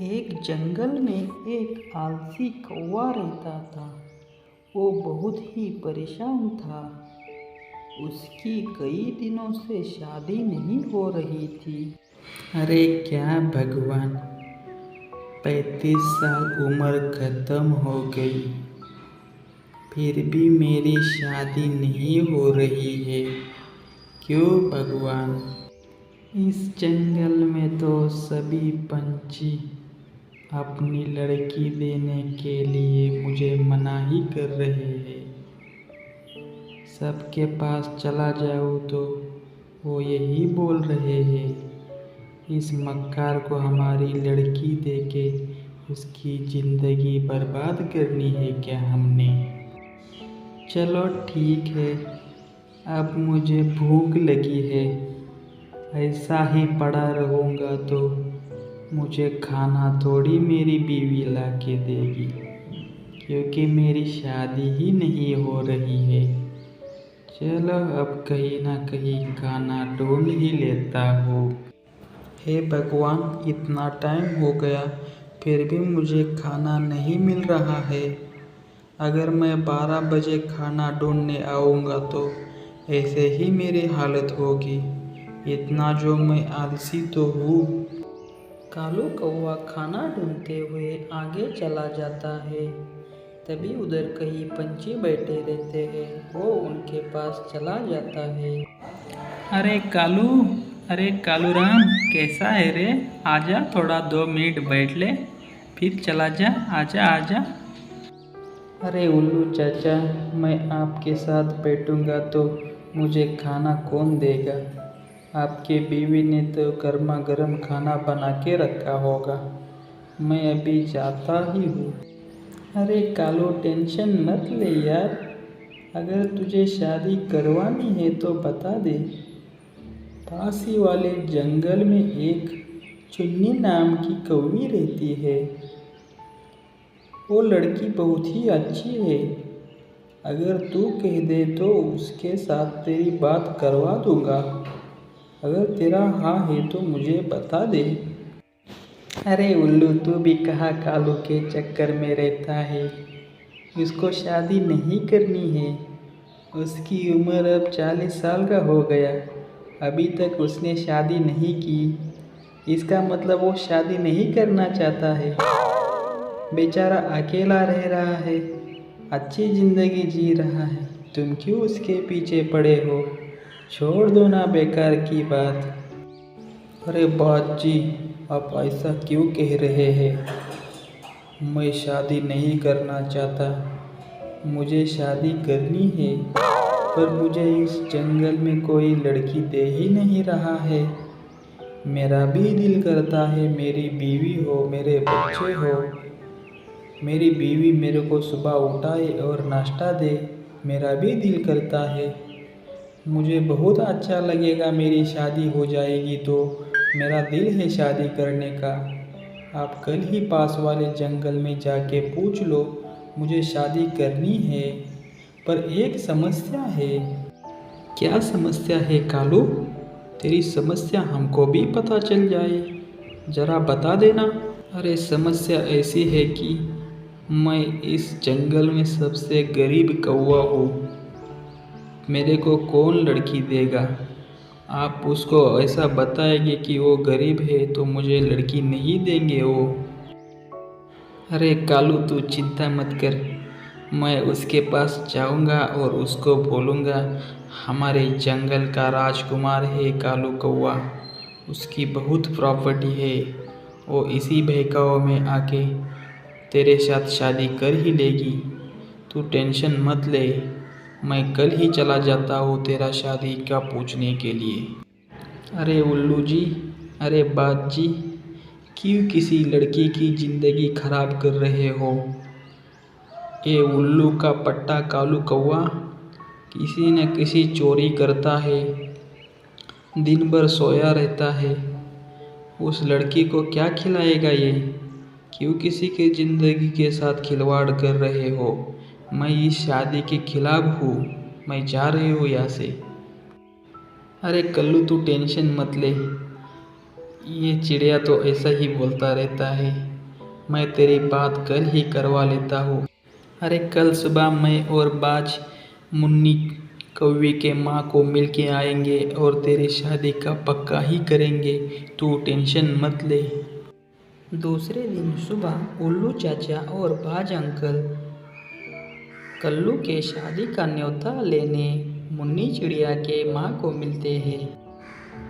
एक जंगल में एक आलसी कौवा रहता था। वो बहुत ही परेशान था। उसकी कई दिनों से शादी नहीं हो रही थी। अरे क्या भगवान, 35 साल उम्र खत्म हो गई, फिर भी मेरी शादी नहीं हो रही है। क्यों भगवान? इस जंगल में तो सभी पंछी अपनी लड़की देने के लिए मुझे मना ही कर रहे हैं। सबके पास चला जाऊँ तो वो यही बोल रहे हैं, इस मक्कार को हमारी लड़की देके उसकी ज़िंदगी बर्बाद करनी है क्या हमने? चलो ठीक है, अब मुझे भूख लगी है। ऐसा ही पड़ा रहूँगा तो मुझे खाना थोड़ी मेरी बीवी ला के देगी, क्योंकि मेरी शादी ही नहीं हो रही है। चलो अब कहीं ना कहीं खाना ढूंढ ही लेता हूँ। हे भगवान, इतना टाइम हो गया फिर भी मुझे खाना नहीं मिल रहा है। अगर मैं 12 बजे खाना ढूंढने आऊँगा तो ऐसे ही मेरी हालत होगी। इतना जो मैं आलसी तो हूँ। कालू कौवा खाना ढूंढते हुए आगे चला जाता है। तभी उधर कई पंछी बैठे रहते हैं। वो उनके पास चला जाता है। अरे कालू राम, कैसा है रे? आजा, थोड़ा 2 मिनट बैठ ले, फिर चला जा। आजा आजा। अरे उल्लू चाचा, मैं आपके साथ बैठूंगा तो मुझे खाना कौन देगा? आपकी बीवी ने तो गर्मा गर्म खाना बना के रखा होगा। मैं अभी जाता ही हूँ। अरे कालू, टेंशन मत ले यार। अगर तुझे शादी करवानी है तो बता दे। पास ही वाले जंगल में एक चुन्नी नाम की कौवी रहती है। वो लड़की बहुत ही अच्छी है। अगर तू कह दे तो उसके साथ तेरी बात करवा दूंगा। अगर तेरा हाँ है तो मुझे बता दे। अरे उल्लू, तू भी कहाँ कालू के चक्कर में रहता है? उसको शादी नहीं करनी है। उसकी उम्र अब 40 साल का हो गया, अभी तक उसने शादी नहीं की। इसका मतलब वो शादी नहीं करना चाहता है। बेचारा अकेला रह रहा है, अच्छी ज़िंदगी जी रहा है। तुम क्यों उसके पीछे पड़े हो? छोड़ दो ना बेकार की बात। अरे बाजी, आप ऐसा क्यों कह रहे हैं? मैं शादी नहीं करना चाहता। मुझे शादी करनी है, पर मुझे इस जंगल में कोई लड़की दे ही नहीं रहा है। मेरा भी दिल करता है मेरी बीवी हो, मेरे बच्चे हो। मेरी बीवी मेरे को सुबह उठाए और नाश्ता दे, मेरा भी दिल करता है। मुझे बहुत अच्छा लगेगा, मेरी शादी हो जाएगी तो मेरा दिल है शादी करने का। आप कल ही पास वाले जंगल में जाके पूछ लो, मुझे शादी करनी है। पर एक समस्या है। क्या समस्या है कालू? तेरी समस्या हमको भी पता चल जाए, ज़रा बता देना। अरे समस्या ऐसी है कि मैं इस जंगल में सबसे गरीब कौवा हूँ। मेरे को कौन लड़की देगा? आप उसको ऐसा बताएंगे कि वो गरीब है तो मुझे लड़की नहीं देंगे वो। अरे कालू, तू चिंता मत कर। मैं उसके पास जाऊंगा और उसको बोलूँगा, हमारे जंगल का राजकुमार है कालू कौवा, उसकी बहुत प्रॉपर्टी है। वो इसी बहकावे में आके तेरे साथ शादी कर ही लेगी। तू टेंशन मत ले, मैं कल ही चला जाता हूँ तेरा शादी का पूछने के लिए। अरे उल्लू जी, अरे बात जी, क्यों किसी लड़की की ज़िंदगी खराब कर रहे हो? ये उल्लू का पट्टा कालू कौवा किसी न किसी चोरी करता है, दिन भर सोया रहता है। उस लड़की को क्या खिलाएगा ये? क्यों किसी के ज़िंदगी के साथ खिलवाड़ कर रहे हो? मैं इस शादी के खिलाफ हूँ। मैं जा रही हूँ यहाँ से। अरे कल्लू, तू टेंशन मत ले। ये चिड़िया तो ऐसा ही बोलता रहता है। मैं तेरी बात कल ही करवा लेता हूँ। अरे कल सुबह मैं और बाज मुन्नी कौवे के माँ को मिल के आएंगे और तेरी शादी का पक्का ही करेंगे, तू टेंशन मत ले। दूसरे दिन सुबह उल्लू चाचा और बाज अंकल कल्लू के शादी का न्योता लेने मुन्नी चिड़िया के माँ को मिलते हैं।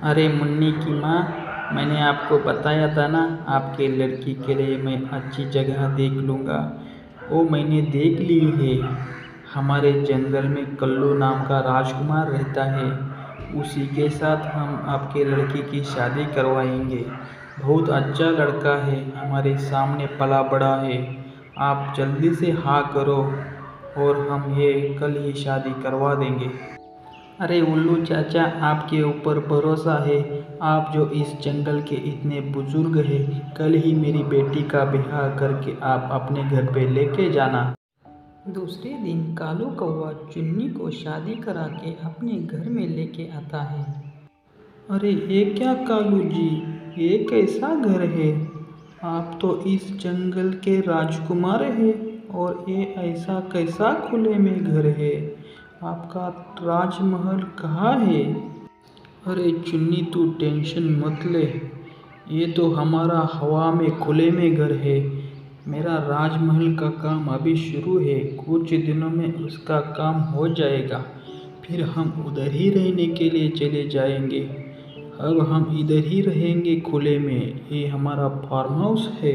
अरे मुन्नी की माँ, मैंने आपको बताया था ना, आपके लड़की के लिए मैं अच्छी जगह देख लूँगा। वो मैंने देख ली है। हमारे जंगल में कल्लू नाम का राजकुमार रहता है, उसी के साथ हम आपके लड़की की शादी करवाएंगे। बहुत अच्छा लड़का है, हमारे सामने पला बड़ा है। आप जल्दी से हाँ करो और हम ये कल ही शादी करवा देंगे। अरे उल्लू चाचा, आपके ऊपर भरोसा है। आप जो इस जंगल के इतने बुजुर्ग हैं, कल ही मेरी बेटी का ब्याह करके आप अपने घर पे लेके जाना। दूसरे दिन कालू कौवा चुन्नी को शादी करा के अपने घर में लेके आता है। अरे ये क्या कालू जी, ये कैसा घर है? आप तो इस जंगल के राजकुमार हैं और ये ऐसा कैसा खुले में घर है? आपका राजमहल कहाँ है? अरे चुन्नी तू टेंशन मत ले, ये तो हमारा हवा में खुले में घर है। मेरा राजमहल का काम अभी शुरू है, कुछ दिनों में उसका काम हो जाएगा, फिर हम उधर ही रहने के लिए चले जाएंगे। अब हम इधर ही रहेंगे खुले में, ये हमारा फार्म हाउस है।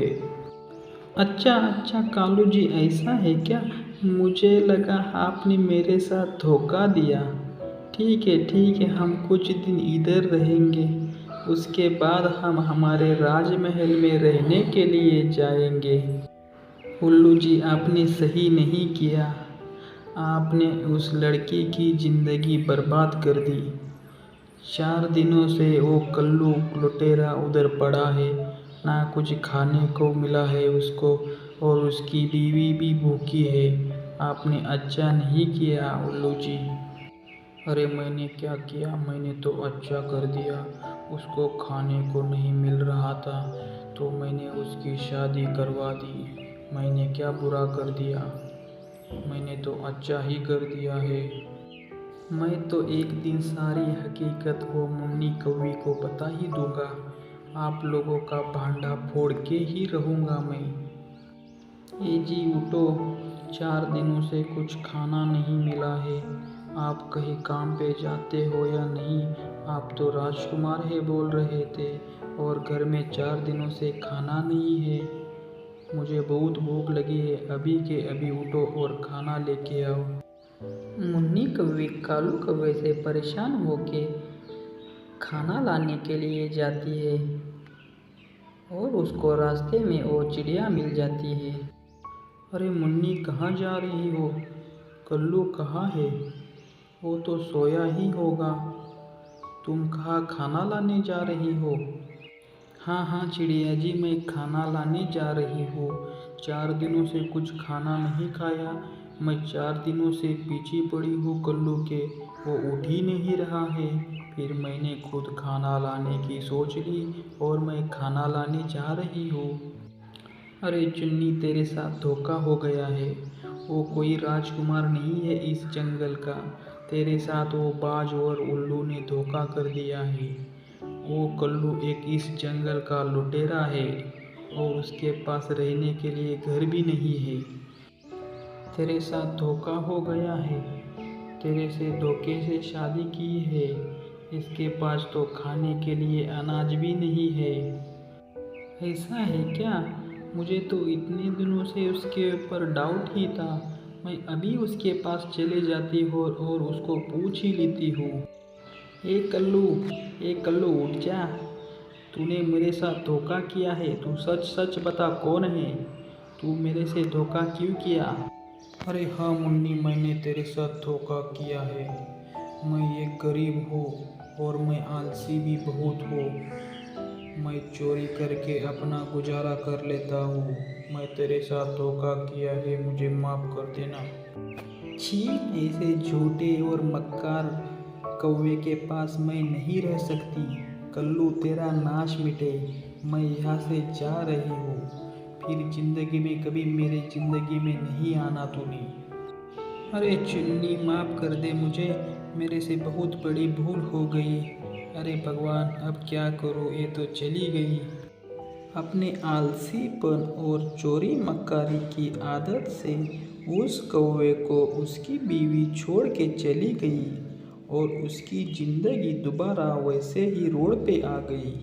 अच्छा अच्छा कालू जी, ऐसा है क्या? मुझे लगा आपने मेरे साथ धोखा दिया। ठीक है, हम कुछ दिन इधर रहेंगे, उसके बाद हम हमारे राजमहल में रहने के लिए जाएंगे। उल्लू जी, आपने सही नहीं किया, आपने उस लड़की की ज़िंदगी बर्बाद कर दी। 4 दिनों से वो कल्लू लुटेरा उधर पड़ा है, ना कुछ खाने को मिला है उसको, और उसकी बीवी भी भूखी है। आपने अच्छा नहीं किया उल्लू जी। अरे मैंने क्या किया, मैंने तो अच्छा कर दिया। उसको खाने को नहीं मिल रहा था तो मैंने उसकी शादी करवा दी। मैंने क्या बुरा कर दिया, मैंने तो अच्छा ही कर दिया है। मैं तो एक दिन सारी हकीकत वो मुन्नी कौवी को बता ही दूंगा। आप लोगों का भांडा फोड़ के ही रहूँगा मैं। ए जी उठो, 4 दिनों से कुछ खाना नहीं मिला है। आप कहीं काम पे जाते हो या नहीं? आप तो राजकुमार है बोल रहे थे, और घर में 4 दिनों से खाना नहीं है। मुझे बहुत भूख लगी है, अभी के अभी उठो और खाना लेके आओ। मुन्नी कौवी कालू कौवे से परेशान होके खाना लाने के लिए जाती है और उसको रास्ते में वो चिड़िया मिल जाती है। अरे मुन्नी, कहाँ जा रही हो? कल्लू कहाँ है? वो तो सोया ही होगा। तुम कहाँ खाना लाने जा रही हो? हाँ चिड़िया जी, मैं खाना लाने जा रही हूँ। 4 दिनों से कुछ खाना नहीं खाया। मैं 4 दिनों से पीछे पड़ी हूँ कल्लू के, वो उठ ही नहीं रहा है। फिर मैंने खुद खाना लाने की सोच ली और मैं खाना लाने जा रही हूँ। अरे चुन्नी, तेरे साथ धोखा हो गया है। वो कोई राजकुमार नहीं है इस जंगल का। तेरे साथ वो बाज और उल्लू ने धोखा कर दिया है। वो कल्लू एक इस जंगल का लुटेरा है और उसके पास रहने के लिए घर भी नहीं है। तेरे साथ धोखा हो गया है, तेरे से धोखे से शादी की है। इसके पास तो खाने के लिए अनाज भी नहीं है। ऐसा है क्या? मुझे तो इतने दिनों से उसके ऊपर डाउट ही था। मैं अभी उसके पास चले जाती हूँ और उसको पूछ ही लेती हूँ। ए कल्लू उठ जा। तूने मेरे साथ धोखा किया है, तू सच सच बता कौन है? तू मेरे से धोखा क्यों किया? अरे हाँ मुन्नी, मैंने तेरे साथ धोखा किया है। मैं एक गरीब हूँ और मैं आलसी भी बहुत हूँ। मैं चोरी करके अपना गुजारा कर लेता हूँ। मैं तेरे साथ धोखा किया है, मुझे माफ़ कर देना। छी, ऐसे झूठे और मक्कार कौवे के पास मैं नहीं रह सकती। कल्लू, तेरा नाश मिटे, मैं यहाँ से जा रही हूँ। फिर ज़िंदगी में कभी मेरे ज़िंदगी में नहीं आना तूने। अरे चुन्नी माफ़ कर दे मुझे, मेरे से बहुत बड़ी भूल हो गई। अरे भगवान अब क्या करूँ, ये तो चली गई। अपने आलसीपन और चोरी मक्कारी की आदत से उस कौवे को उसकी बीवी छोड़ के चली गई और उसकी ज़िंदगी दोबारा वैसे ही रोड पे आ गई।